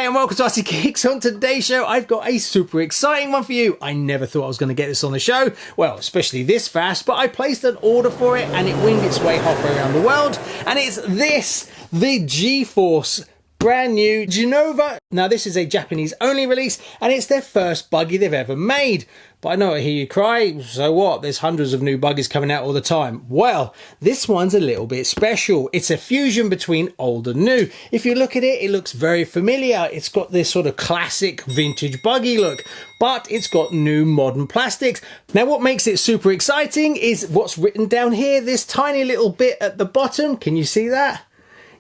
G'day and welcome to RCKicks. On today's show, I've got a super exciting one for you. I never thought I was going to get this on the show, well, especially this fast, but I placed an order for it and it winged its way halfway around the world, and it's this, the GForce brand new Genova. Now this is a Japanese only release and it's their first buggy they've ever made. But I know I hear you cry, so what? There's hundreds of new buggies coming out all the time. Well, this one's a little bit special. It's a fusion between old and new. If you look at it, it looks very familiar. It's got this sort of classic vintage buggy look, but it's got new modern plastics. Now what makes it super exciting is what's written down here, this tiny little bit at the bottom. Can you see that?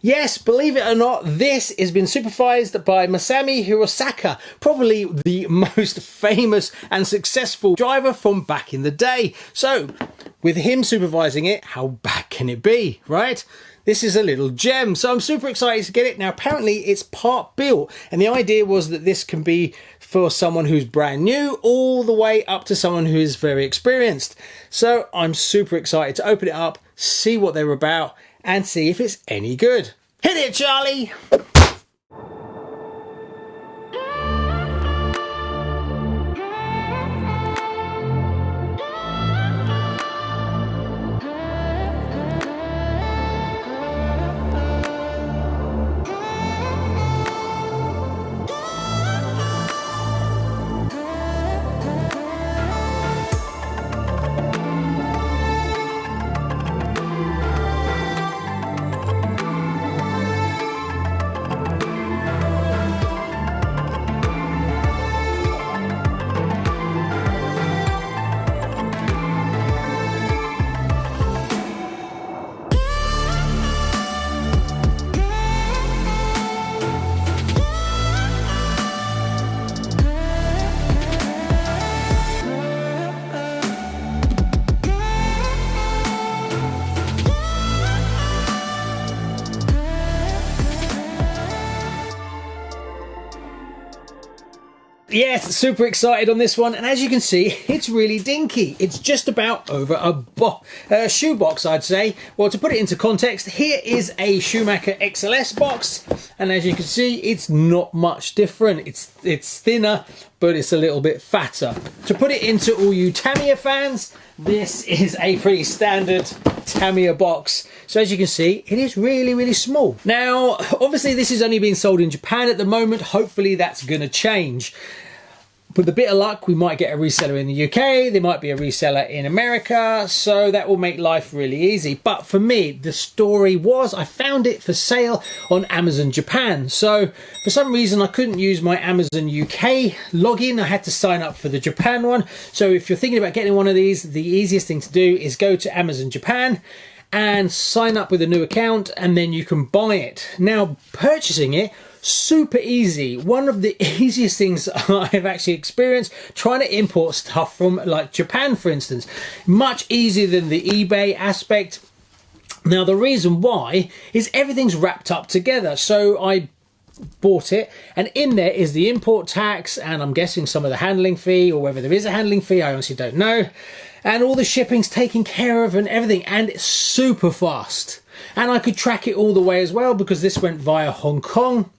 Yes, believe it or not, this has been supervised by Masami Hirosaka, probably the most famous and successful driver from back in the day. So, with him supervising it, how bad can it be, right? This is a little gem, so I'm super excited to get it. Now, apparently it's part built, and the idea was that this can be for someone who's brand new all the way up to someone who is very experienced. So, I'm super excited to open it up, see what they're about, and see if it's any good. Hit it, Charlie! Yes, super excited on this one, and as you can see, it's really dinky. It's just about over a shoebox, I'd say. Well, to put it into context, here is a Schumacher XLS box, and as you can see, it's not much different. It's thinner, but it's a little bit fatter. To put it into all you Tamiya fans, this is a pretty standard Tamiya box. So as you can see, it is really, really small. Now, obviously this is only being sold in Japan at the moment. Hopefully that's going to change. With a bit of luck, we might get a reseller in the UK, there might be a reseller in America, so that will make life really easy. But for me, the story was I found it for sale on Amazon Japan. So for some reason, I couldn't use my Amazon UK login. I had to sign up for the Japan one. So if you're thinking about getting one of these, the easiest thing to do is go to Amazon Japan and sign up with a new account, and then you can buy it. Now, purchasing it, super easy. One of the easiest things I've actually experienced trying to import stuff from like Japan, for instance. Much easier than the eBay aspect. Now the reason why is everything's wrapped up together. So I bought it and in there is the import tax, and I'm guessing some of the handling fee, or whether there is a handling fee, I honestly don't know. And all the shipping's taken care of and everything, and it's super fast. And I could track it all the way as well because this went via Hong Kong.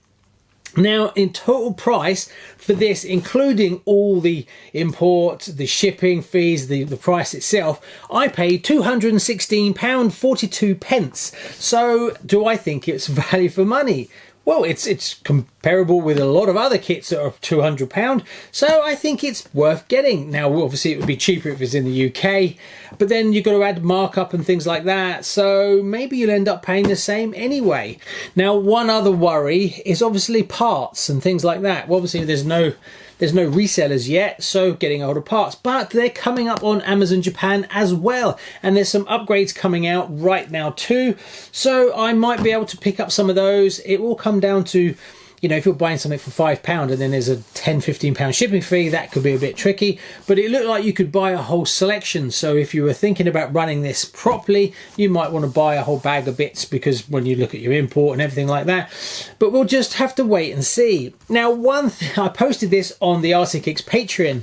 Now, in total price for this, including all the import, the shipping fees, the price itself, I paid £216.42. So, do I think it's value for money? Well, it's comparable with a lot of other kits that are £200, so I think it's worth getting. Now, obviously, it would be cheaper if it's in the UK, but then you've got to add markup and things like that, so maybe you'll end up paying the same anyway. Now, one other worry is obviously parts and things like that. Well, obviously, there's no resellers yet, so getting older parts, but they're coming up on Amazon Japan as well, and there's some upgrades coming out right now too, so I might be able to pick up some of those. It will come down to, you know, if you're buying something for £5 and then there's a £10–15 shipping fee, that could be a bit tricky, but it looked like you could buy a whole selection. So if you were thinking about running this properly, you might want to buy a whole bag of bits, because when you look at your import and everything like that, but we'll just have to wait and see. Now, one thing, I posted this on the RCKicks Patreon,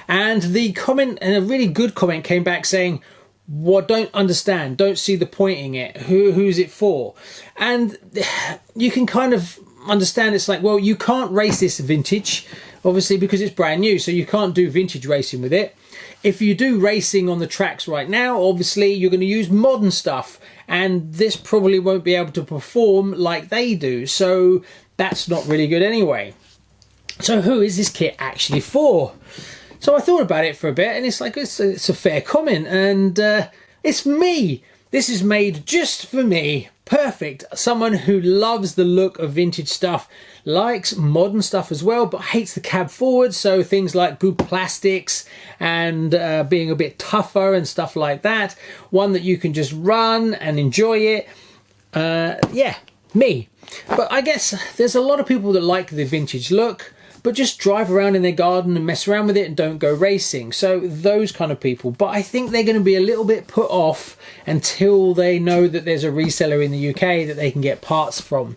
and the comment, and a really good comment, came back saying, "What, don't understand, don't see the point in it, who's it for?" And you can kind of understand, it's like, well, you can't race this vintage, obviously, because it's brand new, so you can't do vintage racing with it. If you do racing on the tracks right now, obviously you're going to use modern stuff, and this probably won't be able to perform like they do, so that's not really good anyway. So who is this kit actually for? So I thought about it for a bit, and it's like, it's a fair comment, and it's me. This is made just for me. Perfect. Someone who loves the look of vintage stuff, likes modern stuff as well, but hates the cab forward, so things like good plastics and being a bit tougher and stuff like that. One that you can just run and enjoy it. Yeah, me. But I guess there's a lot of people that like the vintage look, but just drive around in their garden and mess around with it and don't go racing. So those kind of people. But I think they're going to be a little bit put off until they know that there's a reseller in the UK that they can get parts from.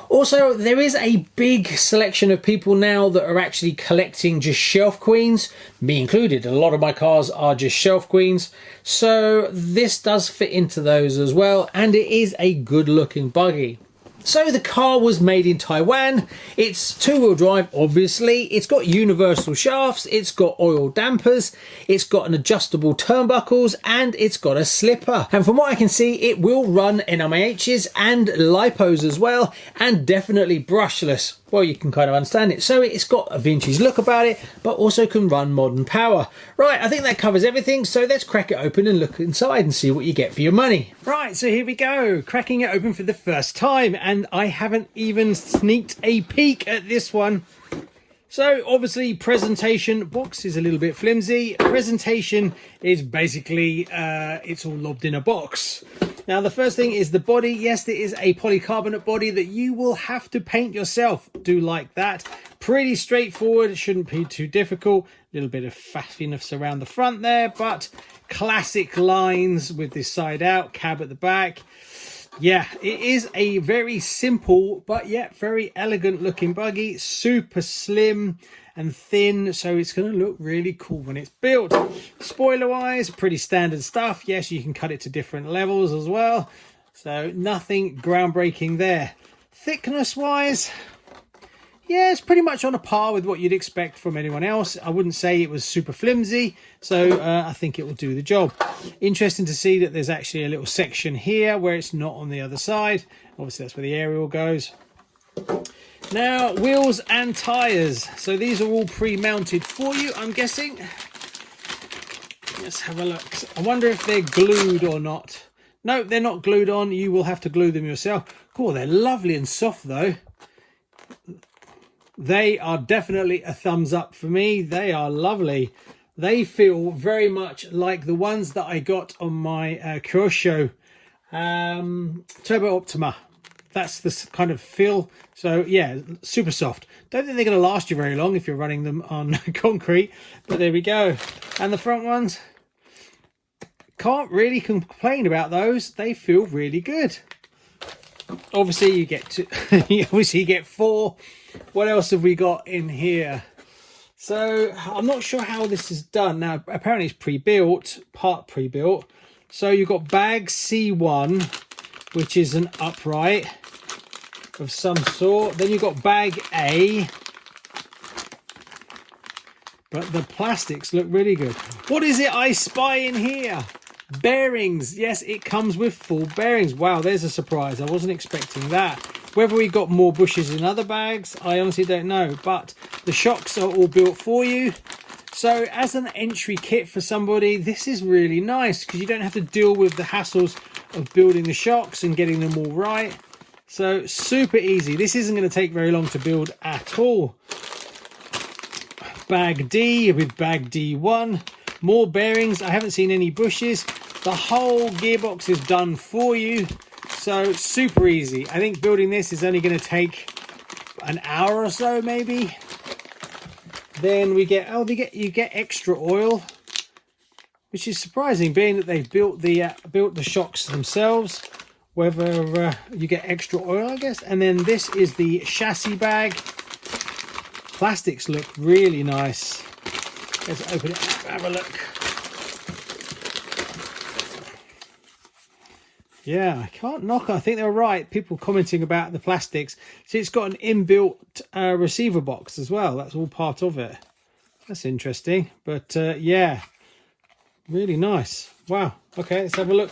Also, there is a big selection of people now that are actually collecting just shelf queens, me included. A lot of my cars are just shelf queens. So this does fit into those as well. And it is a good looking buggy. So the car was made in Taiwan. It's two-wheel drive, obviously. It's got universal shafts. It's got oil dampers. It's got an adjustable turnbuckles, and it's got a slipper. And from what I can see, it will run NMAHs and lipos as well, and definitely brushless. Well, you can kind of understand it. So it's got a vintage look about it, but also can run modern power. Right, I think that covers everything. So let's crack it open and look inside and see what you get for your money. Right, so here we go. Cracking it open for the first time. And I haven't even sneaked a peek at this one. So obviously presentation, box is a little bit flimsy. Presentation is basically, it's all lobbed in a box. Now the first thing is the body. Yes, there is a polycarbonate body that you will have to paint yourself. Do like that. Pretty straightforward, it shouldn't be too difficult. A little bit of faffiness around the front there, but classic lines with this side out, cab at the back. Yeah, it is a very simple but yet very elegant looking buggy. Super slim and thin, so it's going to look really cool when it's built. Spoiler wise, pretty standard stuff. Yes, you can cut it to different levels as well, so nothing groundbreaking there. Thickness wise, yeah, it's pretty much on a par with what you'd expect from anyone else. I wouldn't say it was super flimsy, so I think it will do the job. Interesting to see that there's actually a little section here where it's not on the other side. Obviously that's where the aerial goes. Now, wheels and tyres. So these are all pre-mounted for you, I'm guessing. Let's have a look. I wonder if they're glued or not. No, they're not glued on. You will have to glue them yourself. Cool, they're lovely and soft though. They are definitely a thumbs up for me. They are lovely. They feel very much like the ones that I got on my Kyosho Turbo Optima. That's the kind of feel. So yeah, super soft. Don't think they're going to last you very long if you're running them on concrete, but there we go. And the front ones, can't really complain about those. They feel really good. Obviously you get to obviously you get 4. What else have we got in here? So I'm not sure how this is done. Now apparently it's pre-built, part pre-built. So you've got bag C1, which is an upright of some sort. Then you've got bag A, but the plastics look really good. What is it I spy in here? Bearings. Yes, it comes with full bearings. Wow, there's a surprise. I wasn't expecting that. Whether we got more bushes in other bags, I honestly don't know, but the shocks are all built for you. So as an entry kit for somebody, this is really nice because you don't have to deal with the hassles of building the shocks and getting them all right. So super easy. This isn't going to take very long to build at all. Bag D with bag D1. More bearings. I haven't seen any bushes. The whole gearbox is done for you. So super easy. I think building this is only going to take an hour or so maybe. Then we get, oh, you get extra oil, which is surprising being that they've built the shocks themselves. Whether you get extra oil, I guess. And then this is the chassis bag. Plastics look really nice. Let's open it up, have a look. Yeah, I can't knock. I think they're right. People commenting about the plastics. See, it's got an inbuilt receiver box as well. That's all part of it. That's interesting. But yeah, really nice. Wow. Okay, let's have a look.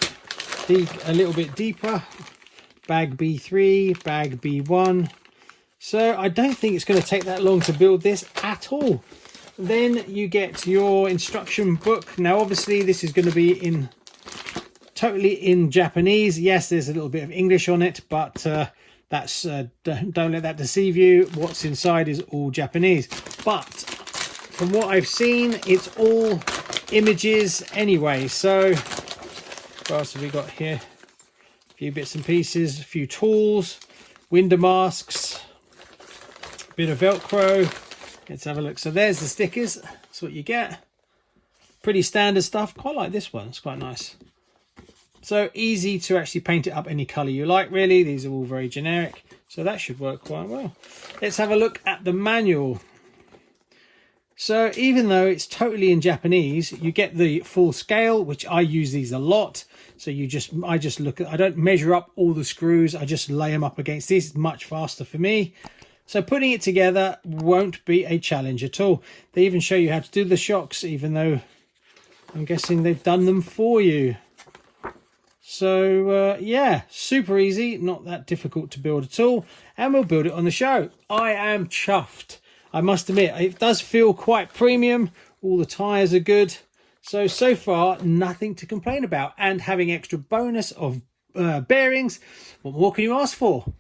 Dig a little bit deeper. Bag B3, bag B1. So I don't think it's going to take that long to build this at all. Then you get your instruction book. Now, obviously, this is going to be totally in Japanese. Yes, there's a little bit of English on it, but that's don't let that deceive you. What's inside is all Japanese. But from what I've seen, it's all images anyway. So what else have we got here? A few bits and pieces, a few tools, window masks, a bit of Velcro. Let's have a look. So there's the stickers. That's what you get. Pretty standard stuff. Quite like this one. It's quite nice. So easy to actually paint it up any colour you like, really. These are all very generic. So that should work quite well. Let's have a look at the manual. So even though it's totally in Japanese, you get the full scale, which I use these a lot. So I just look at, I don't measure up all the screws. I just lay them up against these. It's much faster for me. So putting it together won't be a challenge at all. They even show you how to do the shocks, even though I'm guessing they've done them for you. So yeah, super easy, not that difficult to build at all. And we'll build it on the show. I am chuffed. I must admit, it does feel quite premium. All the tyres are good. So far, nothing to complain about. And having extra bonus of bearings, what more can you ask for?